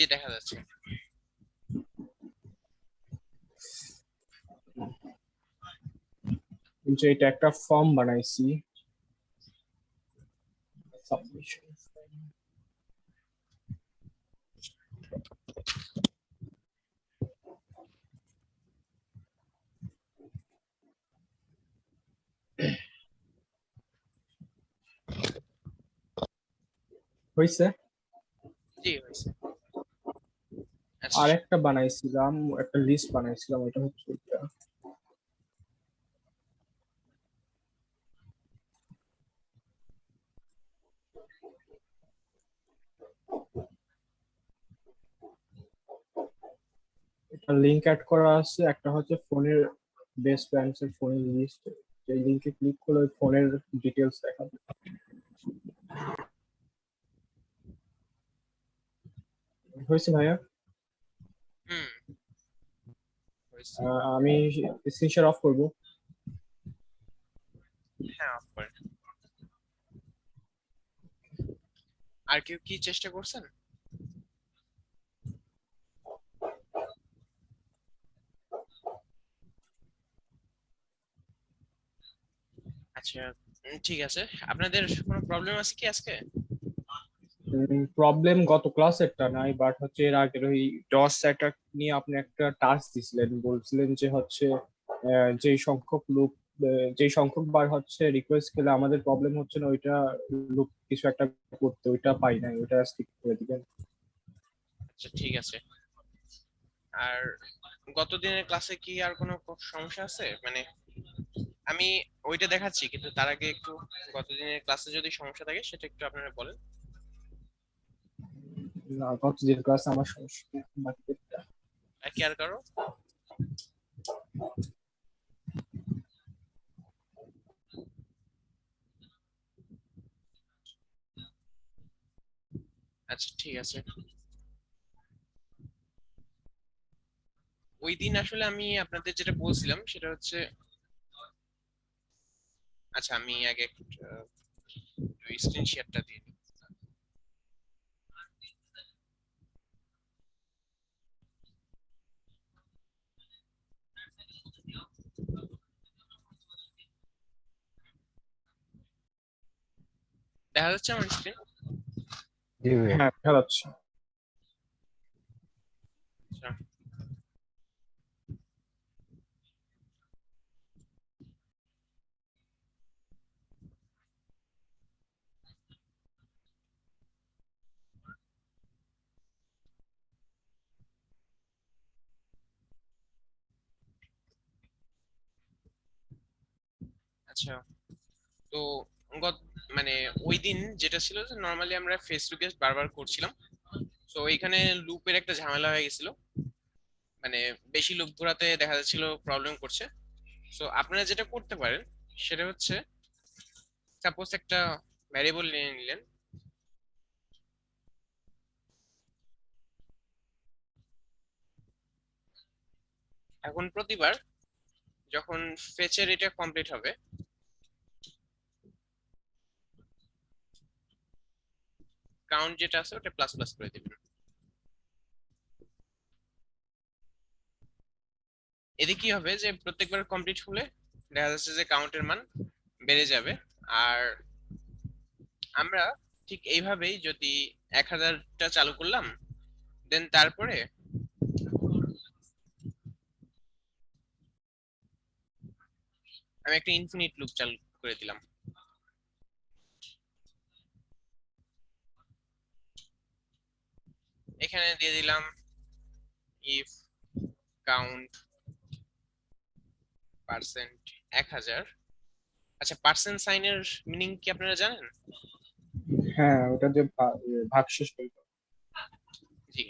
জি দেখা যাচ্ছে। কিন্তু এটা একটা ফর্ম বানাইছি, সাবমিশন। হয়েছে। জি হয়েছে। আচ্ছা আর একটা বানাইছিলাম, একটা লিস্ট বানাইছিলাম, এটা হচ্ছে এটা। এটা লিংক অ্যাড করা আছে, একটা হচ্ছে ফোনের বেস্ট ব্র্যান্ডস এর ফোনের লিস্ট। এই লিংকে ক্লিক করলে ফোনের ডিটেলস দেখাবে। হয়েছে ভাইয়া। হুম হয়েছে। আমি স্ক্রিন শেয়ার অফ করবো। হ্যাঁ অফ করেন। আর কেউ কি চেষ্টা করছেন? আচ্ছা ঠিক আছে। আপনাদের কোনো প্রবলেম আছে কি আজকে? প্রবলেম গত ক্লাসেরটা নাই, বাট হচ্ছে এর আগের ওই ডস অ্যাটাক নিয়ে আপনি একটা টাস্ক দিছিলেন, বলছিলেন যে হচ্ছে যেই সংখ্যক লোক যেই সংখ্যক বার হচ্ছে রিকোয়েস্ট করলে আমাদের প্রবলেম হচ্ছে না, ওইটা লোক কিছু একটা করতে, ওইটা পাই নাই, ওইটা স্কিপ করে দিবেন। আচ্ছা ঠিক আছে। আর গত দিনের ক্লাসে কি আর কোনো সমস্যা আছে? মানে আমি ওইটা দেখাচ্ছি, কিন্তু তার আগে একটু গত দিনের ক্লাসে যদি সমস্যা থাকে সেটা একটু আপনারা বলেন। না, গত যে ক্লাসে আমার সমস্যা নেই, বাকি কি আর কারো? আচ্ছা ঠিক আছে। ওই দিন আসলে আমি আপনাদের যেটা বলছিলাম সেটা হচ্ছে, আচ্ছা আমি আগে একটু স্ক্রিন শেয়ারটা দিয়ে দিই। দেখা যাচ্ছে আমার স্ক্রিন? জি ভাইয়া। হ্যাঁ খেলাচ্ছি। আচ্ছা আচ্ছা। তো গত মানে ওই দিন যেটা ছিল যে নর্মালি আমরা ফেস টু ফেস বারবার করছিলাম, তো এইখানে লুপের একটা ঝামেলা হয়ে গেছিল। মানে বেশি লুপ ঘোরাতে দেখা যাচ্ছিল প্রবলেম করছে। তো আপনারা যেটা করতে পারেন সেটা হচ্ছে, সাপোজ একটা ভ্যারিয়েবল নিয়ে নিলেন। এখন প্রতিবার যখন ফেচের এটা কমপ্লিট হবে, কাউন্ট যেটা আছে ওটা প্লাস প্লাস করে দিবেন। এতে কি হবে যে প্রত্যেকবার কমপ্লিট হলে দেখা যাচ্ছে যে কাউন্টের মান বেড়ে যাবে। আর আমরা ঠিক এইভাবেই যদি 1000টা চালু করলাম, দেন তারপরে আমি একটা ইনফিনিট লুপ চালু করে দিলাম। এখানে দিয়ে দিলাম ইফ কাউন্ট পার্সেন্ট 1000। আচ্ছা পার্সেন্ট সাইনের মিনিং কি আপনারা জানেন? হ্যাঁ, ওটা যে ভাগশেষ বলতে। জি,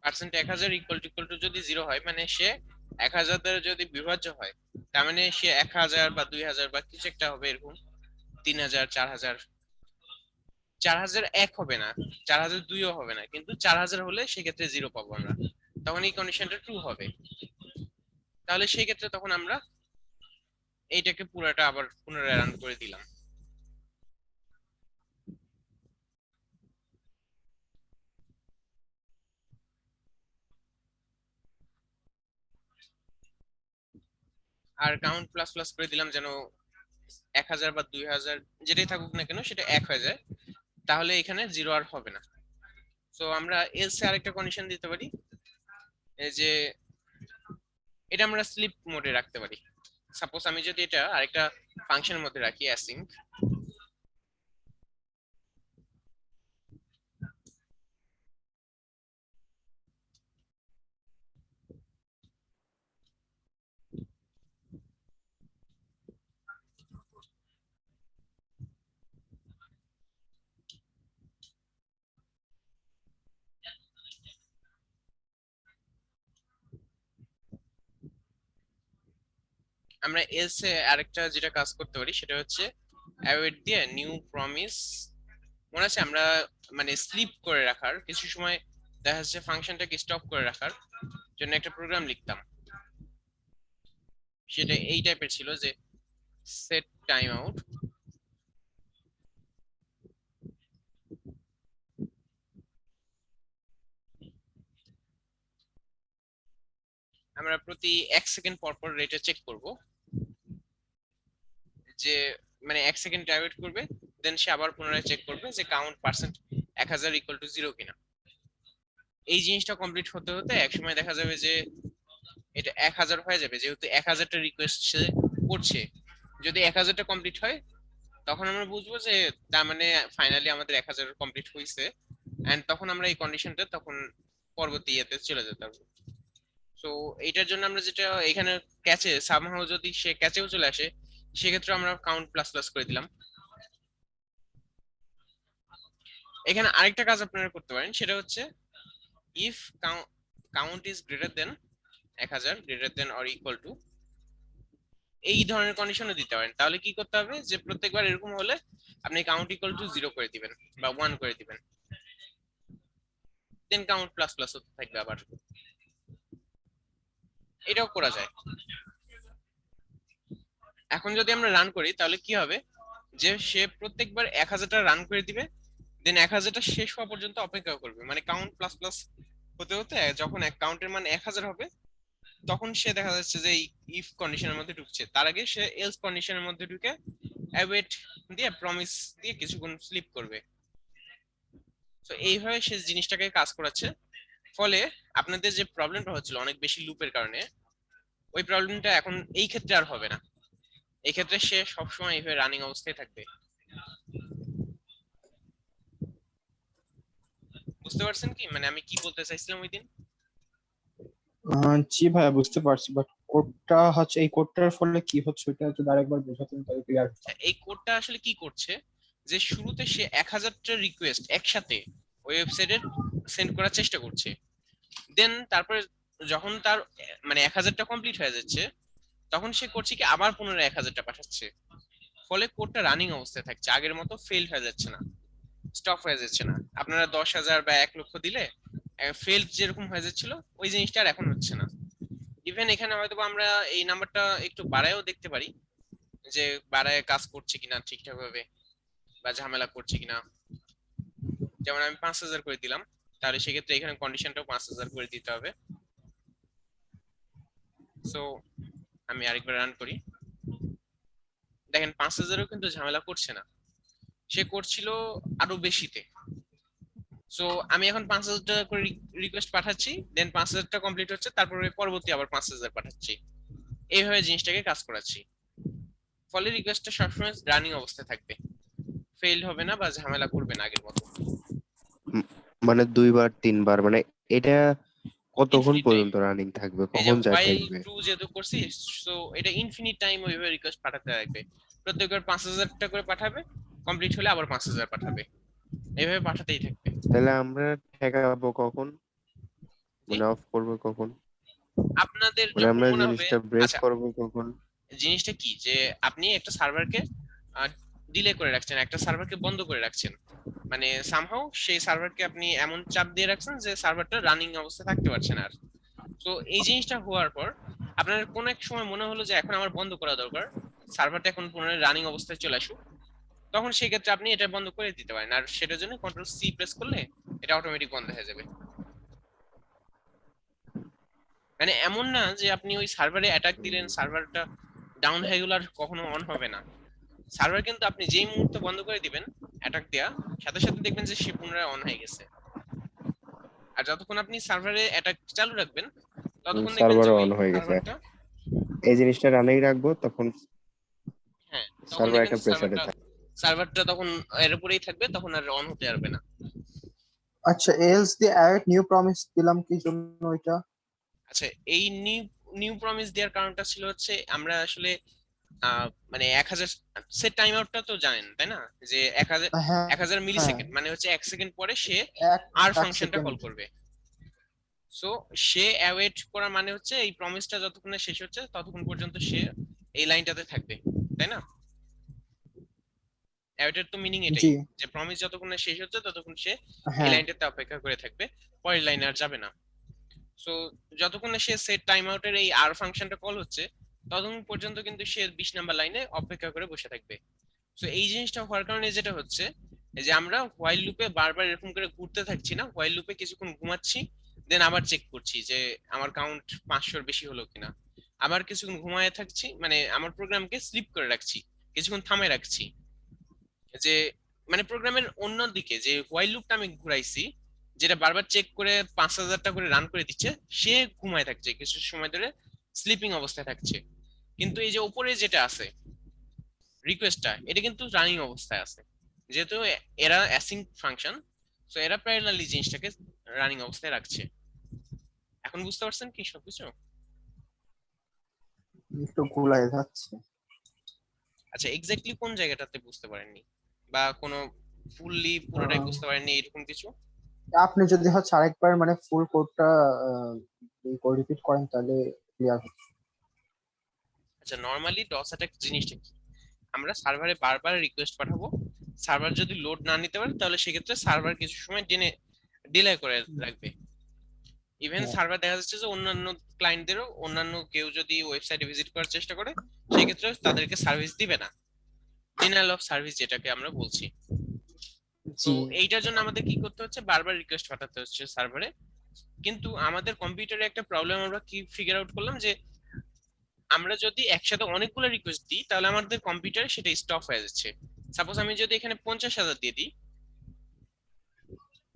পার্সেন্ট 1000 ইকুয়াল টু যদি 0 হয় মানে সে 1000 দ্বারা যদি বিভাজ্য হয়, তার মানে সে 1000 বা 2000 বা কিছু একটা হবে এরকম, 3000, 4000। 4001 হবে না, 4002ও হবে না, কিন্তু 4000 হলে সেক্ষেত্রে 0 পাবো আমরা। তখন এই কন্ডিশনটা ট্রু হবে। তাহলে সেই ক্ষেত্রে তখন আমরা এইটাকে পুরোটা আবার পুনরায় রান করে দিলাম। আর কাউন্ট প্লাস প্লাস করে দিলাম যেন 1000 বা 2000 যেটাই থাকুক না কেন সেটা 1 হয়ে যায়, তাহলে এখানে জিরো আর হবে না। তো আমরা এলসে আরেকটা কন্ডিশন দিতে পারি, এই যে এটা আমরা স্লিপ মোডে রাখতে পারি। সাপোজ আমি যদি এটা আরেকটা ফাংশনের মধ্যে রাখি অ্যাসিং, আমরা এলসে আরেকটা যেটা কাজ করতে পারি সেটা হচ্ছে অ্যাওয়েট দিয়ে নিউ প্রমিস। মনে আছে আমরা মানে স্লিপ করে রাখার কিছু সময় দেখা যাচ্ছে ফাংশনটাকে স্টপ করে রাখার জন্য একটা প্রোগ্রাম লিখতাম, সেটা এই টাইপের ছিল যে সেট টাইম আউট। আমরা প্রতি 1 সেকেন্ড পর পর রেটে চেক করব, যে মানে 1 সেকেন্ড ওয়েট করবে, দেন সে আবার পুনরায় চেক করবে যে কাউন্ট পার্সেন্ট 1000 ইকুয়াল টু 0 কিনা। এই জিনিসটা কমপ্লিট হতে হতে একসময় দেখা যাবে যে এটা 1000 হয়ে যাবে, যেহেতু 1000টা রিকোয়েস্ট সে করছে। যদি 1000টা কমপ্লিট হয় তখন আমরা বুঝবো যে তার মানে ফাইনালি আমাদের 1000 কমপ্লিট হয়েছে, এন্ড তখন আমরা এই কন্ডিশনটা তখন পরবর্তী ইয়েতে চলে যেতে পারবো। সো এইটার জন্য আমরা যেটা এখানে ক্যাচে সামহাউ যদি সে ক্যাচেও চলে আসে, সেক্ষেত্রে আমরা কাউন্ট প্লাস প্লাস করে দিলাম। এখানে আরেকটা কাজ আপনারা করতে পারেন, সেটা হচ্ছে if count is greater than 1000, greater than or equal to, এই ধরনের কন্ডিশনও দিতে পারেন। তাহলে কি করতে হবে যে প্রত্যেকবার এরকম হলে আপনি কাউন্ট ইকুয়াল টু 0 করে দিবেন বা 1 করে দিবেন, দেন কাউন্ট প্লাস প্লাস হতে থাকবে আবার। এটাও করা যায়। এখন যদি আমরা রান করি তাহলে কি হবে, যে সে প্রত্যেকবার 1000টা রান করে দিবে, দেন 1000টা শেষ হওয়া পর্যন্ত অপেক্ষা করবে, মানে কাউন্ট প্লাস প্লাস হতে হতে যখন এক কাউন্টের মান 1000 হবে তখন সে দেখা যাচ্ছে যে এই ইফ কন্ডিশনের মধ্যে ঢুকছে, তার আগে সে এলস কন্ডিশনের মধ্যে ঢুকে অ্যাওয়েট দিয়ে প্রমিস দিয়ে কিছুক্ষণ স্লিপ করবে। তো এইভাবে সে জিনিসটাকে কাজ করাচ্ছে। ফলে আপনাদের যে প্রবলেমটা হচ্ছিল অনেক বেশি লুপের কারণে, ওই প্রবলেমটা এখন এই ক্ষেত্রে আর হবে না। এই ক্ষেত্রে সে সবসময় এইভাবে রানিং অবস্থায় থাকবে। বুঝতে পারছেন কি মানে আমি কি বলতে চাইছিলাম ওই দিন? জি ভাইয়া, বুঝতে পারছি, বাট কোডটা হচ্ছে, এই কোডটার ফলে কি হচ্ছে ওইটা যদি আরেকবার বোঝাতেন তাহলে ক্লিয়ার। এই কোডটা আসলে কি করছে, যে শুরুতে সে 1000টা রিকোয়েস্ট একসাথে ওই ওয়েবসাইটে সেন্ড করার চেষ্টা করছে, দেন তারপরে যখন তার মানে 1000টা কমপ্লিট হয়ে যাচ্ছে তখন সে করছে কি আবার পুনরায় 1000টা পাঠাচ্ছে। ফলে কোডটা রানিং অবস্থায় থাকছে, আগের মতো ফেল হয়ে যাচ্ছে না, স্টপ হয়ে যাচ্ছে না। আপনারা 10,000 বা 1 লক্ষ দিলে ফেল যেরকম হয়ে যাচ্ছিল ওই জিনিসটা আর এখন হচ্ছে না। ইভেন এখানে হয়তো আমরা এই নাম্বারটা একটু বাড়ায়ও দেখতে পারি, যে বাড়ায় কাজ করছে কিনা ঠিকঠাক ভাবে বা ঝামেলা করছে কিনা। যেমন আমি 5000 করে দিলাম, তাহলে সেক্ষেত্রে এখানে কন্ডিশনটাও 5000 করে দিতে হবে। সো আমি আরেকবার রান করি, দেখেন 5000ও কিন্তু ঝামেলা করছে না, সে করছিল আরো বেশিতে। সো আমি এখন 5000 টাকা করে রিকোয়েস্ট পাঠাচ্ছি, দেন 5000টা কমপ্লিট হচ্ছে, তারপরে পরবর্তী আবার 5000 পাঠাচ্ছি, এইভাবে জিনিসটাকে কাজ করাচ্ছি। ফলে রিকোয়েস্টটা সবসময় রানিং অবস্থায় থাকবে, ফেল হবে না বা ঝামেলা করবে না আগের মতো। উম, মানে 2 বার 3 বার, মানে এটা কতক্ষণ ইনফিনিট টাইম। পর্যন্ত রানিং থাকবে, এই যে কখন যায় হোয়াইল থাকবে? ট্রু যেহেতু করছি, সো এটা ইনফিনিট টাইম ওইভাবে রিকোয়েস্ট পাঠাতে থাকবে। প্রত্যেকবার 5000টা করে পাঠাবে, কমপ্লিট হলে আবার 5000 পাঠাবে, এইভাবে পাঠাতেই থাকবে। তাহলে আমরা ঠেকাবো কখন, জি? মানে অফ করবো কখন, আপনাদের মানে যখন আমরা মনে হবে। জিনিসটা ব্রেক আচ্ছা, করবো কখন? জিনিসটা কি যে আপনি একটা সার্ভারকে ডিলে করে রাখছেন, একটা সার্ভারকে বন্ধ করে রাখছেন, মানে সামহাউ সেই সার্ভারকে আপনি এমন চাপ দিয়ে রাখছেন যে সার্ভারটা রানিং অবস্থায় থাকতে পারছে না আর। তো এই জিনিসটা হওয়ার পর আপনার কোন এক সময় মনে হলো যে এখন আমার বন্ধ করা দরকার, সার্ভারটা এখন পুনরায় রানিং অবস্থায় চলে আসুক, তখন সেই ক্ষেত্রে আপনি এটা বন্ধ করে দিতে পারেন, আর সেটার জন্য কন্ট্রোল সি প্রেস করলে এটা অটোমেটিক বন্ধ হয়ে যাবে। মানে এমন না যে আপনি ওই সার্ভারে অ্যাটাক দিলেন, সার্ভারটা ডাউন হয়ে গেলে আর কখনো অন হবে না। সার্ভার কিন্তু আপনি যেই মুহূর্তে বন্ধ করে দিবেন অ্যাটাক দেয়া, সাথে সাথে দেখবেন যে সে পুনরায় অন হয়ে গেছে। আর যতক্ষণ আপনি সার্ভারে অ্যাটাক চালু রাখবেন ততক্ষণ দেখবেন যে সার্ভারও ওই অন হয়ে গেছে, সার্ভারটা, এই জিনিসটা রানিং রাখবো তখন হ্যাঁ তখন সার্ভার দেখবেন একটা যে প্রেসারে সার্ভারটা থাকে। সার্ভারটা তখন এর উপরেই থাকবে, তখন আর অন হতে পারবে না। আচ্ছা, এলস দিয়ে অ্যাড নিউ প্রমিস দিলাম কি জন্য এটা? আচ্ছা, এই নিউ নিউ প্রমিস দেওয়ার কারণটা ছিল হচ্ছে আমরা আসলে মানে 1000 সেট টাইম আউটটা তো জানেন তাই না, যে 1000 হ্যাঁ 1000 মিলি হ্যাঁ, সেকেন্ড মানে হচ্ছে 1 সেকেন্ড পরে সে এক আর এক ফাংশনটা সেকেন্ড। কল করবে। সো সে অ্যাওয়েট করা মানে হচ্ছে এই প্রমিসটা যতক্ষণ না শেষ হচ্ছে ততক্ষণ পর্যন্ত সে এই লাইনটাতে থাকবে, তাই না? অ্যাওয়েটের তো মিনিং এটাই, জি যে প্রমিস যতক্ষণ না শেষ হচ্ছে ততক্ষণ সে এই হ্যাঁ। লাইনটাতে অপেক্ষা করে থাকবে, পরের লাইনে আর যাবে না। সো যতক্ষণ না সে সেট টাইম আউটের এই আর ফাংশনটা কল হচ্ছে ততক্ষণ পর্যন্ত কিন্তু সে 20 নাম্বার লাইনে অপেক্ষা করে বসে থাকবে। সো এই জিনিসটা হওয়ার কারণে যেটা হচ্ছে এই যে আমরা হোয়াইল লুপে বারবার এরকম করে ঘুরতে থাকছি না, হোয়াইল লুপে কিছুক্ষণ ঘুমাচ্ছি, দেন আবার চেক করছি যে আমার কাউন্ট 500-র বেশি হলো কিনা, আবার কিছুক্ষণ ঘুমায় থাকছি, মানে আমার প্রোগ্রামকে স্লিপ করে রাখছি, কিছুক্ষণ থামায় রাখছি, যে মানে প্রোগ্রামের অন্য দিকে যে হোয়াইল লুপটা আমি ঘুরাইছি যেটা বারবার চেক করে 5000টা করে রান করে দিচ্ছে, সে ঘুমায় থাকছে কিছু সময় ধরে, স্লিপিং অবস্থায় থাকছে। কিন্তু এই যে উপরে যেটা আছে রিকোয়েস্টটা, এটা কিন্তু রানিং অবস্থায় আছে, যেহেতু এরা অ্যাসিঙ্ক ফাংশন, সো এরা প্যারালালি জিনিসটাকে রানিং অবস্থায় রাখছে। এখন বুঝতে পারছেন কি সবকিছু? একটু গুলাই যাচ্ছে। আচ্ছা, এক্স্যাক্টলি কোন জায়গাটাতে বুঝতে পারেননি, বা কোনো ফুললি পুরোটাই বুঝতে পারেননি এরকম কিছু? আপনি যদি হচ্ছে আরেকবার মানে ফুল কোডটা রিপিট করেন তাহলে ক্লিয়ার। আচ্ছা, নর্মালি ডস অ্যাটাক জিনিসটা কি, আমরা সার্ভারে বারবার রিকোয়েস্ট পাঠাবো, সার্ভার যদি লোড না নিতে পারে তাহলে সেক্ষেত্রে সার্ভার কিছু সময় ডিলে করে রাখবে। ইভেন হ্যাঁ সার্ভার দেখা যাচ্ছে যে অন্যান্য ক্লায়েন্টদেরও, অন্যান্য কেউ যদি ওয়েবসাইটে ভিজিট করার চেষ্টা করে সেক্ষেত্রে তাদেরকে সার্ভিস দিবে না, ডিনায়াল অফ সার্ভিস যেটাকে আমরা বলছি। তো জি। এইটার জন্য আমাদের কি করতে হচ্ছে, বারবার রিকোয়েস্ট পাঠাতে হচ্ছে সার্ভারে। কিন্তু আমাদের কম্পিউটারে একটা প্রবলেম আমরা কি ফিগার আউট করলাম, যে আমরা যদি একসাথে অনেকগুলো রিকোয়েস্ট দিই তাহলে আমাদের কম্পিউটারে সেটা স্টপ হয়ে যাচ্ছে। সাপোজ আমি যদি এখানে 50,000 দিয়ে দিই,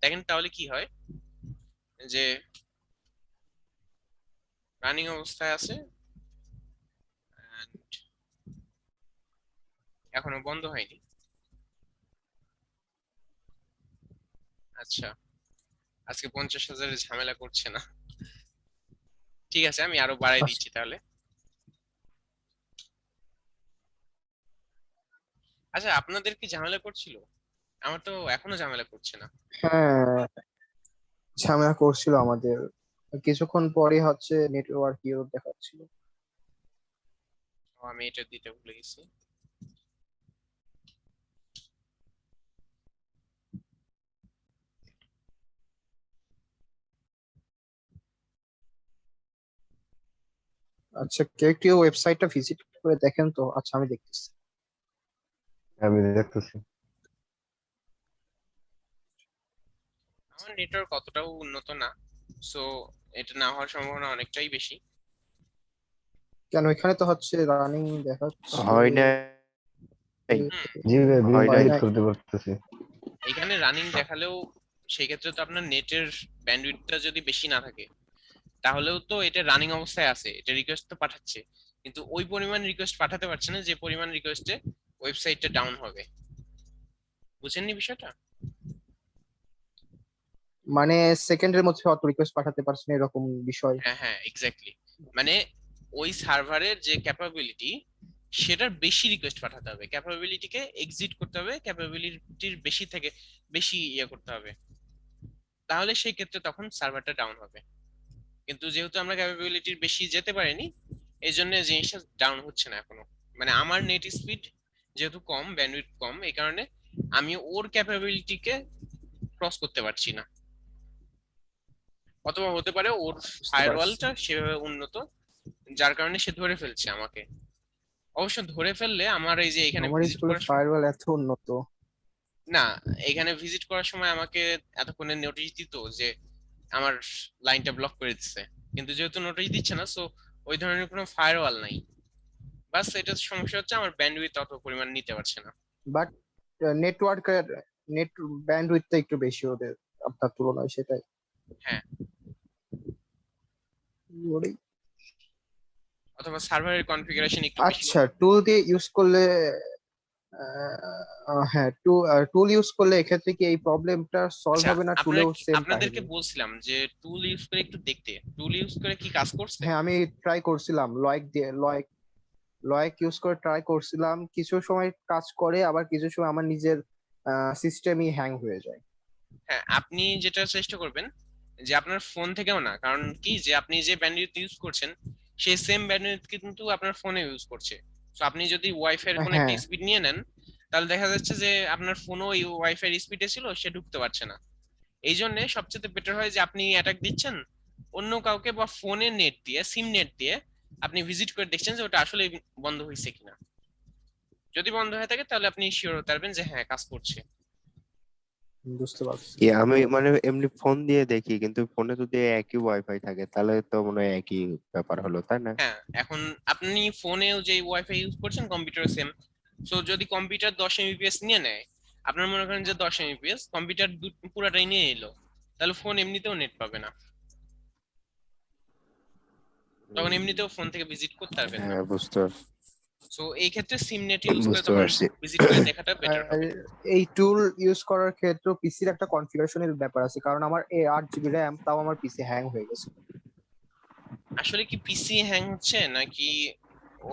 দেখেন তাহলে কি হয়, যে রানিং অবস্থায় আছে and এখনো বন্ধ হয়নি। আচ্ছা, আজকে 50,000 ঝামেলা করছে না, ঠিক আছে আমি আরো বাড়াই দিচ্ছি তাহলে। আচ্ছা, আপনাদের কি ঝামেলা করছিল? আমার তো এখনো ঝামেলা করছে না। হ্যাঁ, ঝামেলা করছিল আমাদের, কিছুক্ষণ পরে হচ্ছে নেটওয়ার্ক ইরর দেখাচ্ছিল। ও, আমি এটা দিতে ভুলে গেছি। আচ্ছা, কেউ একটু ওয়েবসাইটটা ভিজিট করে দেখেন তো। আচ্ছা, আমি দেখতেছি। আমি দেখতেছি। আমার নেটওয়ার্ক অতটাও উন্নত না, সো এটা না হওয়ার সম্ভাবনা অনেকটাই বেশি। কেন, এখানে তো হচ্ছে রানিং দেখাচ্ছে। হয় না, হুম, জি ভাই, হয় ভিডিও নাই। করতে পারতেছি। এখানে রানিং দেখালেও সেই ক্ষেত্রে তো আপনার নেটের ব্যান্ডউইডথটা যদি বেশি না থাকে তাহলেও তো এটা রানিং অবস্থায় আছে, এটা রিকোয়েস্ট তো পাঠাচ্ছে, কিন্তু ওই পরিমাণ রিকোয়েস্ট পাঠাতে পারছে না যে পরিমাণ রিকোয়েস্টে ওয়েবসাইটটা ডাউন হবে। বুঝেননি বিষয়টা? মানে সেকেন্ডের মধ্যে অত রিকোয়েস্ট পাঠাতে পারছেন এরকম বিষয়। হ্যাঁ হ্যাঁ, এক্স্যাক্টলি। মানে ওই সার্ভারের যে ক্যাপাবিলিটি সেটার বেশি রিকোয়েস্ট পাঠাতে হবে, ক্যাপাবিলিটিকে এক্সিট করতে হবে, ক্যাপাবিলিটির বেশি থেকে বেশি ইয়ে করতে হবে, তাহলে সেই ক্ষেত্রে তখন সার্ভারটা ডাউন হবে। কিন্তু যেহেতু আমরা ক্যাপাবিলিটির বেশি যেতে পারিনি এই জন্য জিনিসটা ডাউন হচ্ছে না এখনো। মানে আমার নেট স্পিড যেহেতু কম, ব্যান্ডউইথ কম, এই কারণে আমি ওর ক্যাপাবিলিটিকে ক্রস করতে পারছি না। অথবা হতে পারে ওর বুঝতে ফায়ারওয়ালটা পারছি। সেভাবে উন্নত যার কারণে সে ধরে ফেলছে আমাকে। অবশ্য ধরে ফেললে আমার এই যে এখানে আমার ভিজিট স্কুলের করার ফায়ারওয়াল এত উন্নত। না, এখানে ভিজিট করার সময় আমাকে এতক্ষণে নোটিশ দিত যে আমার লাইনটা ব্লক করে দিচ্ছে, কিন্তু যেহেতু নোটিশ দিচ্ছে না সো ওই ধরনের কোনো ফায়ারওয়াল নাই, বাস এটা সমস্যা হচ্ছে আমার ব্যান্ডউইথ অত পরিমাণ নিতে পারছে না। বাট নেটওয়ার্কের নেট ব্যান্ডউইথটা একটু বেশি ওদের আপনার তুলনায়, সেটাই। হ্যাঁ, ওরই- অথবা সার্ভারের কনফিগারেশন একটু বেশি। আচ্ছা, টুল দিয়ে ইউজ করলে হ্যাঁ, টুল ইউজ করলে এক্ষেত্রে কি এই প্রবলেমটা সলভ আচ্ছা, হবে না? টুলেও সেম আপনাদেরকে কাহিনী। বলছিলাম যে টুল ইউজ করে একটু দেখতে, টুল ইউজ করে কি কাজ করছে? হ্যাঁ, আমি ট্রাই করছিলাম লয়েক দিয়ে, লয়েক ইউজ করে ট্রাই করছিলাম, কিছু সময় কাজ করে, আবার কিছু সময় আমার নিজের সিস্টেমই হ্যাং হয়ে যায়। হ্যাঁ, আপনি যেটা চেষ্টা করবেন যে আপনার ফোন থেকেও না, কারণ কি যে আপনি যে ব্যান্ডউইথ ইউজ করছেন সেই সেম ব্যান্ডউইথ কিন্তু আপনার ফোনে ইউজ করছে। তো আপনি যদি ওয়াইফাই এর কোনো একটা হ্যাঁ, স্পিড নিয়ে নেন, তাহলে দেখা যাচ্ছে যে আপনার ফোনও এই ওয়াইফাই এর স্পিডে ছিল, সে ঢুকতে পারছে না। এই জন্য সবচেয়ে বেটার হয় যে আপনি অ্যাটাক দিচ্ছেন অন্য কাউকে, বা ফোনের নেট দিয়ে, সিম নেট দিয়ে আপনি ভিজিট করে দেখছেন যে ওটা আসলে বন্ধ হয়েছে কিনা। যদি বন্ধ হয়ে থাকে তাহলে আপনি শিওর হতে পারবেন যে হ্যাঁ কাজ করছে। বুঝতে পারছি। আমি মানে এমনি ফোন দিয়ে দেখি, কিন্তু ফোনে যদি একই ওয়াইফাই থাকে তাহলে তো মনে হয় একই ব্যাপার হলো, তাই না? হ্যাঁ, এখন আপনি ফোনেও যে ওয়াইফাই ইউজ করছেন কম্পিউটার সেম। সো যদি কম্পিউটার 10 Mbps নিয়ে নেয়, আপনার মনে করেন যে 10 Mbps, কম্পিউটার পুরাটাই নিয়ে এলো, তাহলে ফোন এমনিতেও নেট পাবে না, তখন এমনিতেও ফোন থেকে ভিজিট করতে পারবেন না। হ্যাঁ, বুঝতে সো এই ক্ষেত্রে সিম নেট ইউজ করে বুঝতে তখন পারছি। ভিজিট করে দেখাটা বেটার আর হবে। এই টুল ইউজ করার ক্ষেত্রে পিসির একটা কনফিগারেশনের ব্যাপার আছে, কারণ আমার 8 জিবি র্যাম, তাও আমার পিসি হ্যাং হয়ে গেছে। আসলে কি পিসি হ্যাং হচ্ছে নাকি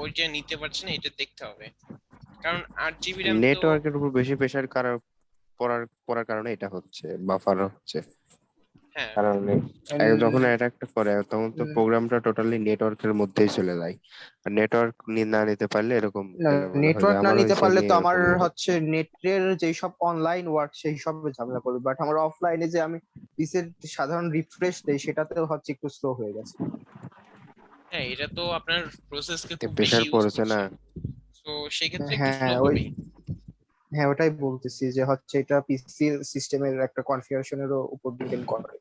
ওইটা নিতে পারছে না, এটা দেখতে হবে। কারণ 8 GB র্যাম তো, নেটওয়ার্কের উপর বেশি প্রেসার পড়ার পড়ার কারণে এটা হচ্ছে, বাফার হচ্ছে। হ্যাঁ কারণ যখন অ্যাটাকটা করে তখন তো প্রোগ্রামটা টোটালি নেটওয়ার্কের মধ্যেই চলে যায়, আর নেটওয়ার্ক না নিতে পারলে এরকম এলোমেলো হয়ে নেটওয়ার্ক যায়। না আমার নিতে হয়েছে, পারলে আমি তো আমার এরকম হচ্ছে নেটের যেই সব অনলাইন ওয়ার্ক সেই সব ঝামেলা করবে, বাট আমার অফলাইনে যে আমি পিসির সাধারণ রিফ্রেশ দেই সেটাতেও হচ্ছে একটু স্লো হয়ে গেছে। হ্যাঁ, এটা তো আপনার প্রসেসকে খুব বেশি প্রেসার ইউজ পড়েছে না। করছে, তো সেই ক্ষেত্রে একটু স্লো হ্যাঁ হবেই। হ্যাঁ, ওটাই বলতেছি যে হচ্ছে এটা পিসি সিস্টেমের একটা কনফিগারেশনেরও উপর ডিপেন্ড করে।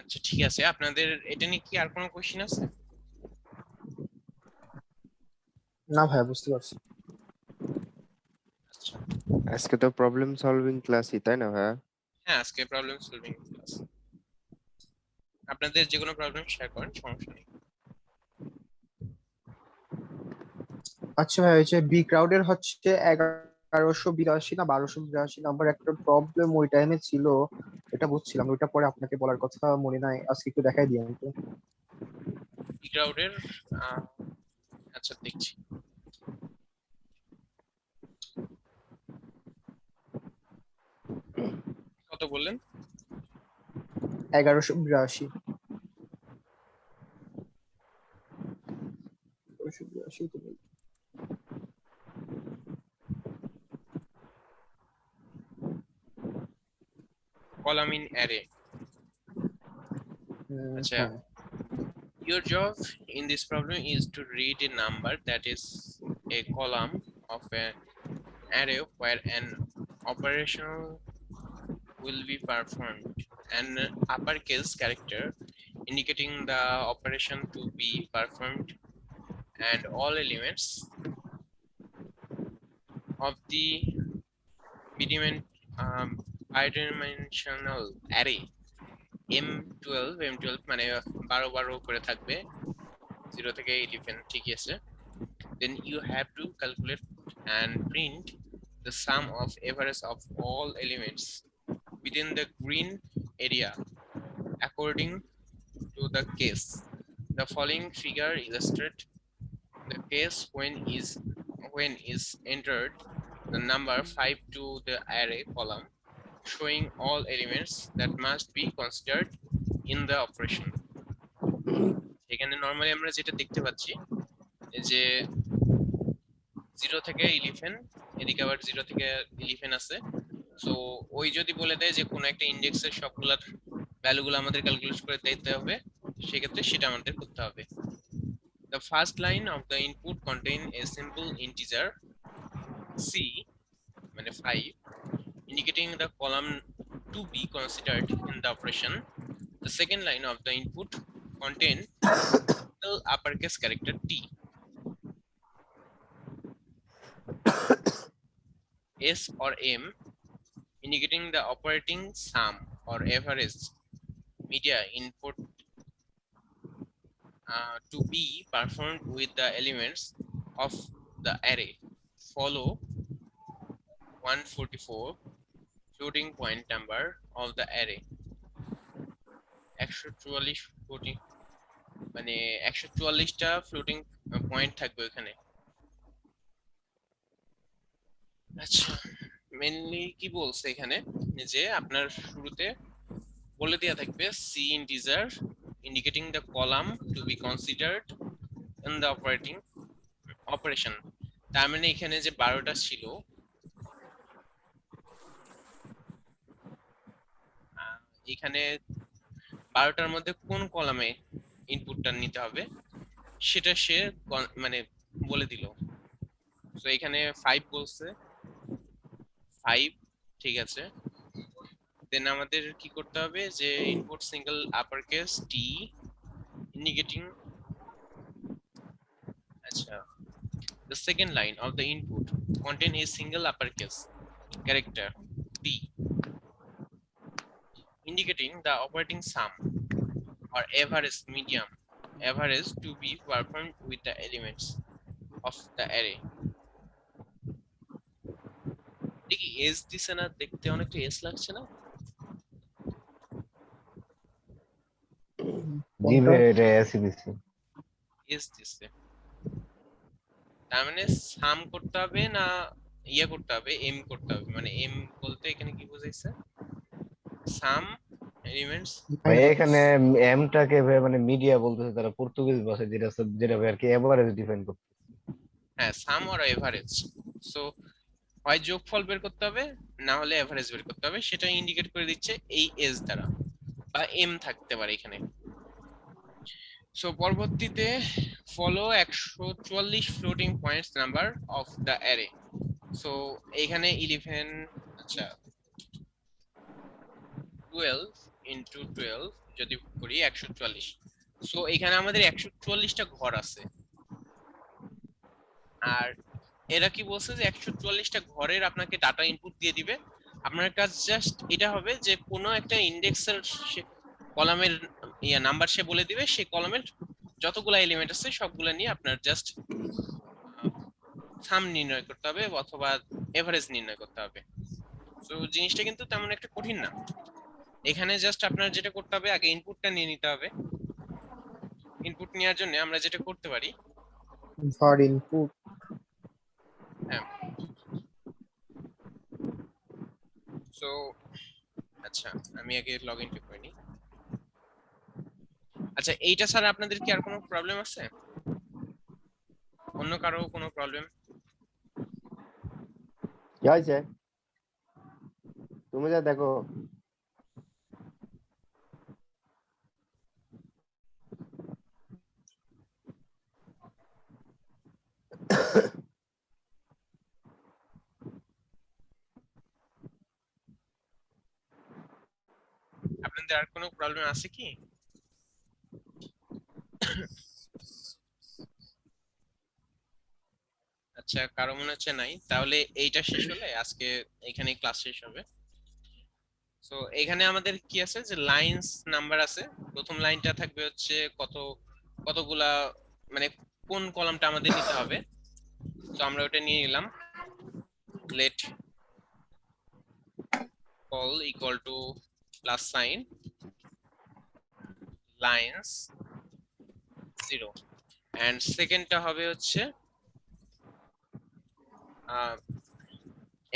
আচ্ছা ঠিক আছে, আপনাদের এটা নিয়ে কি আর কোনো কোশ্চেন আছে? না ভাই, বুঝতে পারছি। আচ্ছা, আজকে তো প্রবলেম সলভিং ক্লাসই, তাই না ভাইয়া? হ্যাঁ আজকে প্রবলেম সলভিং ক্লাস, আপনাদের যে কোনো প্রবলেম শেয়ার করেন, সমস্যা নেই। আচ্ছা ভাই, ওই যে বি ক্রাউডের হচ্ছে 1182 না 1282 নাম্বার একটা প্রবলেম ওই টাইমে ছিল, এটা বুঝছিলাম, ওইটা পরে আপনাকে বলার কথা মনে নাই, আজকে একটু দেখাই দিই তো। ক্রাউডের, আচ্ছা দেখছি। কত বললেন? 1182। 1182 তো নেই। Column in array. আচ্ছা, হ্যাঁ, your job in this problem is to read a number that is a column of an array where an operation will be performed. An uppercase character indicating the operation to be performed, and all elements of the bidimensional array M12 মানে 12 করে থাকবে, 0 থেকে 11, ঠিক আছে। Then you have to calculate and print the sum of average of all elements within the green area according to the case. The following figure illustrates the case when is entered the number 5 to the array column, showing all elements that must be considered in the operation. এখানে normally আমরা যেটা দেখতে পাচ্ছি যে 0 থেকে 11, এদিকে আবার 0 থেকে 11 আছে। সো ওই যদি বলে দেয় যে কোন একটা ইন্ডেক্সের সবগুলার ভ্যালুগুলো আমাদের ক্যালকুলেট করে দিতে হবে, সেক্ষেত্রে সেটা আমাদের করতে হবে। The first line of the input contain a simple integer c মানে 5, indicating the column to be considered in the operation. The second line of the input contain the uppercase character T. S or M indicating the operating sum or average media input to be performed with the elements of the array. Follow 144 floating point number of the array. 144 floating মানে 144টা floating point থাকবে এখানে। আচ্ছা, mainly কি বলছে এখানে যে আপনার শুরুতে বলে দেয়া থাকবে C integer indicating the column to be considered in the operation. তার মানে এখানে যে 12টা ছিল এখানে 12টার মধ্যে কোন কলামে ইনপুটটা নিতে হবে সেটা সে মানে বলে দিল। তো এখানে 5 বলছে, 5 ঠিক আছে। দেন আমাদের কি করতে হবে যে ইনপুট সিঙ্গেল আপার কেস টি ইন্ডিকেটিং আচ্ছা the second line of the input contain a single uppercase character T indicating the operating sum or average medium average to be performed with the elements of the array. দেখি S দিছে না, দেখতে অনেকটা S লাগছে না? জি ভাই, এটা AC দিছি। এস দিছে, তার মানে সাম করতে হবে না ইয়া করতে হবে, এম করতে হবে। মানে এম বলতে এখানে কি বোঝাইছে? সাম এলিমেন্টস। ভাই এখানে এমটাকে ভাই মানে মিডিয়া বলতেছে তারা পর্তুগিজ ভাষায়, যেটা ভাই আর কি এভারেজ ডিফাইন করতে। হ্যাঁ, সাম আর এভারেজ। সো হয় যোগফল বের করতে হবে না হলে এভারেজ বের করতে হবে, সেটা ইন্ডিকেট করে দিচ্ছে এই এস দ্বারা, বা এম থাকতে পারে এখানে। সো পরবর্তীতে follow 144 floating points number of the array. So এখানে 11 আচ্ছা 12 ইনটু 12 যদি করি 144। সো এখানে আমাদের 144টা ঘর আছে, আর এরা কি বলছে যে 144টা ঘরের আপনাকে ডাটা ইনপুট দিয়ে দিবে। আপনার কাজ জাস্ট এটা হবে যে কোনো একটা ইন্ডেক্সের কলামের নাম্বার সে বলে দিবে, সেই কলামের যতগুলো এলিমেন্ট আছে সবগুলো নিয়ে আপনার জাস্ট সাম নির্ণয় করতে হবে অথবা এভারেজ নির্ণয় করতে হবে। তো জিনিসটা কিন্তু তেমন একটা কঠিন না। এখানে জাস্ট আপনার যেটা করতে হবে আগে ইনপুটটা নিয়ে নিতে হবে। ইনপুট নেওয়ার জন্য আমরা যেটা করতে পারি var input হ্যাঁ সো আচ্ছা আমি আগে লগ ইনটা করে নিই। আচ্ছা এইটা ছাড়া আপনাদের কি আর কোনো প্রবলেম আছে? অন্য কারো কোনো প্রবলেম? কি হয়েছে তুমি যা দেখো। আপনাদের আর কোনো প্রবলেম আছে কি? আচ্ছা কারো মনে হচ্ছে নাই, তাহলে এইটা শেষ হলে আজকে এখানেই ক্লাস শেষ হবে। সো এখানে আমাদের কি আছে যে লাইনস নাম্বার আছে। প্রথম লাইনটা থাকবে হচ্ছে কতগুলা মানে কোন কলামটা আমাদের নিতে হবে। তো আমরা ওটা নিয়ে নিলাম, let call equal to plus sign lines 0 and সেকেন্ডটা হবে হচ্ছে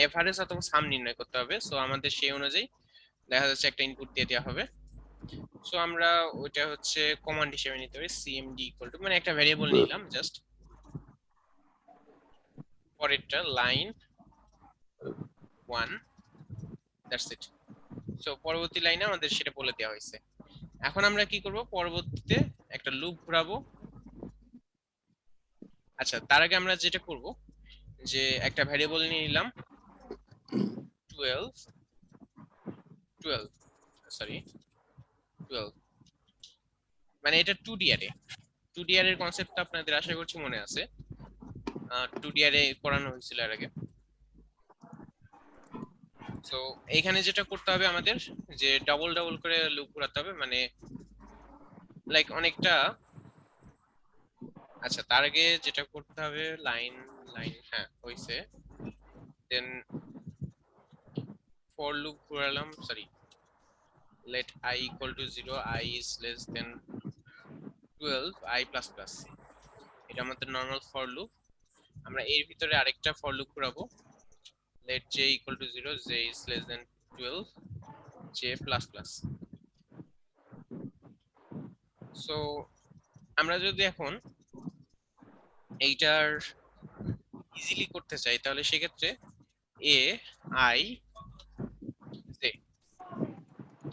এভারেজ অথবা সাম নির্ণয় করতে হবে। সো আমাদের সেই অনুযায়ী দেখা যাচ্ছে একটা ইনপুট দিয়ে দেওয়া হবে। সো আমরা ওইটা হচ্ছে কমান্ড হিসেবে নিতে পারি cmd ইকুয়াল টু মানে একটা ভেরিয়েবল নিলাম জাস্ট, পরেরটা লাইন 1 দ্যাটস ইট। সো পরবর্তী লাইনে আমাদের সেটা বলে দেওয়া হয়েছে। এখন আমরা কি করব, পরবর্তীতে একটা লুপ ঘোরাবো। আচ্ছা তার আগে আমরা যেটা করব যে একটা ভেরিয়েবল নিয়ে নিলাম 12 12 সরি 12 মানে এটা 2D অ্যারে 2D অ্যারের কনসেপ্টটা আপনাদের আশা করছি মনে আছে 2D অ্যারে পড়ানো হয়েছিল এর আগে সো এইখানে যেটা করতে হবে আমাদের যে ডাবল ডাবল করে লুপ ঘোরাতে হবে মানে লাইক অনেকটা আচ্ছা তার আগে যেটা করতে হবে লাইন লাইন হ্যাঁ হইছে দেন ফর লুপ ঘোরালাম sorry let I equal to 0 I is less than 12 I plus plus এটা আমাদের নরমাল ফর লুপ আমরা এর ভিতরে আরেকটা ফর লুপ ঘোরাবো let j equal to 0 j is less than 12 j plus plus so আমরা যদি এখন এইটার ইজিলি করতে চাই তাহলে সেক্ষেত্রে a I j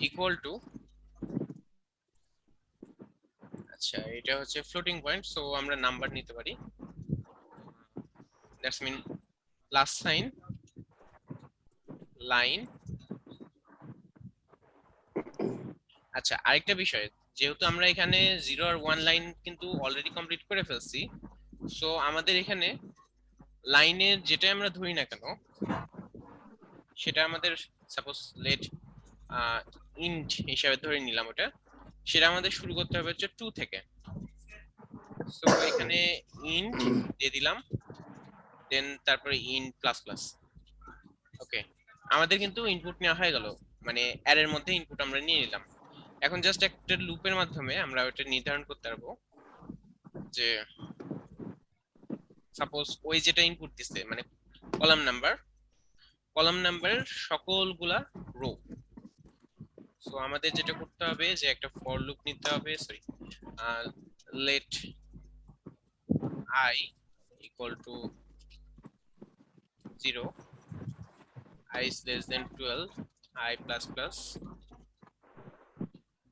equal to আচ্ছা এটা হচ্ছে ফ্লোটিং পয়েন্ট সো আমরা নাম্বার নিতে পারি that's mean plus sign line আচ্ছা আরেকটা বিষয় যেহেতু আমরা এখানে 0 আর 1 লাইন কিন্তু অলরেডি কমপ্লিট করে ফেলছি সো আমাদের এখানে লাইনের যেটা আমরা ধরি না কেন সেটা আমাদের সাপোজ লেট ইন্ট হিসাবে ধরে নিলাম ওটা সেটা আমাদের শুরু করতে হবে হচ্ছে 2 থেকে সো এখানে ইন্ট দিয়ে দিলাম দেন তারপরে ইন্ট প্লাস প্লাস ওকে আমাদের কিন্তু ইনপুট নেওয়া হয়ে গেল মানে অ্যারের মধ্যে ইনপুট আমরা নিয়ে নিলাম এখন জাস্ট একটা লুপের মাধ্যমে আমরা ওটা নির্ধারণ করতে পারবো যে সাপোজ ওই যেটা ইনপুট দিছে মানে কলাম নাম্বারের সকলগুলা রো সো আমাদের যেটা করতে হবে যে একটা ফর লুপ নিতে হবে sorry let I equal to 0 I is less than 12 I plus plus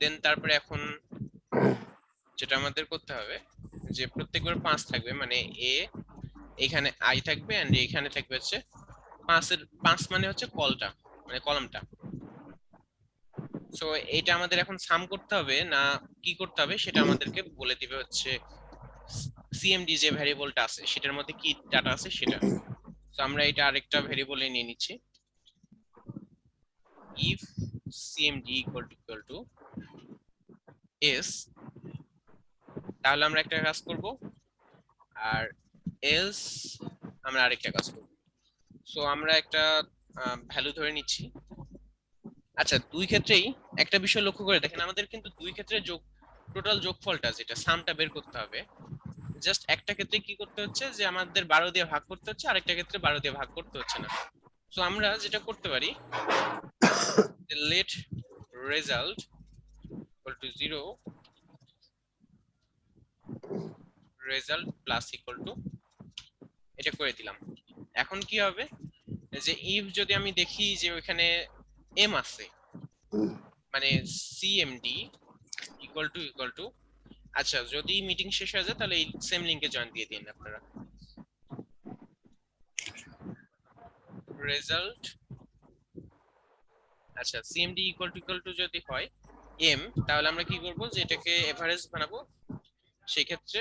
দেন তারপরে এখন যেটা আমাদের করতে হবে যে প্রত্যেকবার 5 থাকবে মানে a এখানে I থাকবে এন্ড এখানে থাকবে হচ্ছে 5 মানে হচ্ছে কলামটা সো এটা আমাদের এখন সাম করতে হবে না কি করতে হবে সেটা আমাদেরকে বলে দিবে হচ্ছে cmd যে ভ্যারিয়েবলটা আছে সেটার মধ্যে কি ডাটা আছে সেটা তো আমরা এটা আরেকটা ভ্যারিয়েবলে নিয়ে নিচ্ছি if cmd equal to s তাহলে আমরা একটা কাজ করব আর else আমরা আরেকটা কাজ করব সো আমরা একটা ভ্যালু ধরে নিচ্ছি আচ্ছা দুই ক্ষেত্রেই একটা বিষয় লক্ষ্য করে দেখেন আমাদের কিন্তু দুই ক্ষেত্রে টোটাল যোগফলটা যেটা সামটা বের করতে হবে জাস্ট একটা ক্ষেত্রে কি করতে হচ্ছে যে আমাদের 12 দিয়ে ভাগ করতে হচ্ছে আরেকটা ক্ষেত্রে 12 দিয়ে ভাগ করতে হচ্ছে না সো আমরা যেটা করতে পারি let result equal to 0 result plus equal to এটা করে দিলাম এখন কি হবে যে if যদি আমি দেখি যে ওখানে m আছে মানে cmd equal to আচ্ছা যদি মিটিং শেষ হয়ে যায় তাহলে এই সেম লিংকে জয়েন দিয়ে দিন আপনারা রেজাল্ট আচ্ছা cmd equal to যদি হয় m তাহলে আমরা কি করব যে এটাকে এভারেজ বানাবো সেই ক্ষেত্রে